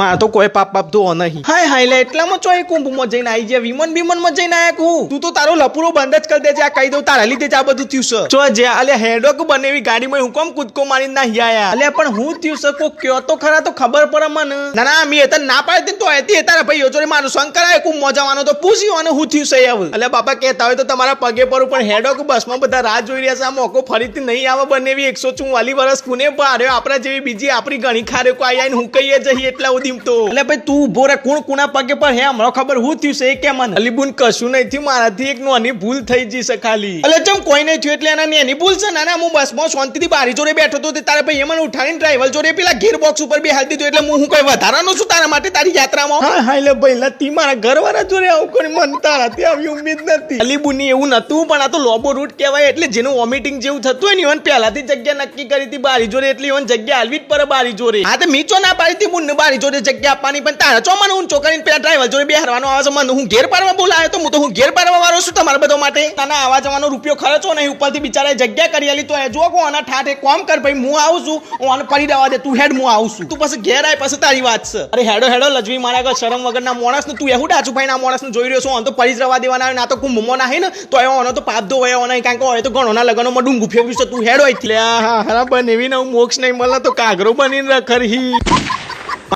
માં તો કોઈ પાપ પાપ તો નહીં હાય હાય લે એટલામાં ચોય કુંભમાં જઈને આવી જાય વિમન વિમનમાં જઈને આયા કું તું તો તારો લપુરો બંધ જ કરી દેજે આ કહી દઉં તારા લીધે જ આ બધું થયું છે જો જે અલે હેડોક બનેવી ગાડીમાં હું કોમ કૂદકો મારીને ના આયા અલે પણ હું થયું છે કો કયો તો ખરા તો ખબર પડે મને ના મી એતન ના પાડતી તો એતી તારા ભાઈઓ જોડે મારું શંકર આય કું મજાવાનો તો પૂછ્યો અને હું થયું છે હવે અલે બાપા કહેતા હોય તો તમારા પગે પર પણ હેડોક બસમાં બધા રાહ જોઈ રહ્યા છે આ મોકો ફરીથી નહીં આવે બનેવી 144 વર્ષ કુને પાડ્યો આપણા જેવી બીજી આપણી ઘણી ખારે કો આઈને હું કહીએ જઈએ એટલા ઉદીમ તો એટલે ભાઈ તું ઉભો રે કોણ કોના પગે પર હે હમણાં ખબર હું થયું છે કે મને અલીબુન કશું નહીં થયું મારાથી એક નાની ભૂલ થઈ ગઈ છે ખાલી એટલે ચમ કોઈ નહીં થયું એટલે એના એની ભૂલ છે ના હું બસમાં શાંતિથી બારી જોડે બેઠો તો તારા ભાઈ મને ઉઠાડીને ડ્રાઈવર જોડે પેલા ગિયર બોક્સ ઉપર બેહાડી દીધું એટલે હું કોઈ વધારાનો છું તારા માટે તારી યાત્રામાં હા હા એટલે ભાઈ લતી મારા ઘરવાળા જોડે આવું કોઈ મન તારાથી આવી ઉમ્મીદ નથી અલીબુની એવું નતું પણ આ તો લોબો રૂટ કહેવાય એટલે જેનું વોમિટિંગ જેવું થતું હોય ને ઈવન પહેલાથી જગ્યા નક્કી કરી હતી બારી જોડે એટલે ઈવન જગ્યા હાલવી જ પડે બારી જોડે હા તો મીચો ના પાડી હતી મુન્ને બારી જોડે જગ્યા આપવાની પણ તારા ચો મને ઊંચો કરીને પેલા ડ્રાઈવર જોડે બેહરવાનો આવે છે મને હું ઘેર પાડવા બોલાયો તો હું તો હું ઘેર પાડવા વાળો છું તમારા બધો માટે તને આવા જવાનો રૂપિયો ખર્ચો નહીં ઉપરથી બિચારા જગ્યા કરી આલી તો એ જો કોના ઠાઠે કોમ કર ભાઈ હું આવું છું હું આને પડી દેવા દે તું હેડ હું આવું છું તું પછી ઘેર આય પછી તારી વાત છે અરે હેડો હેડો લજવી મારા કે શરમ વગરના માણસ ને તું એવું ડાચું ભાઈ ના માણસ ને જોઈ રહ્યો છો આન તો પડી જ રવા દેવાના ના તો કુંભમાં ના હે ને તો એનો તો પાપ ધોવાયો નહીં કારણ કે હોય તો ઘણોના લગનોમાં ડુંગું ફેવ્યું છે તું હેડો એટલે હા હા બનેવી ને મોક્ષ નહીં મળે તો કાગરો બનીને રખરહી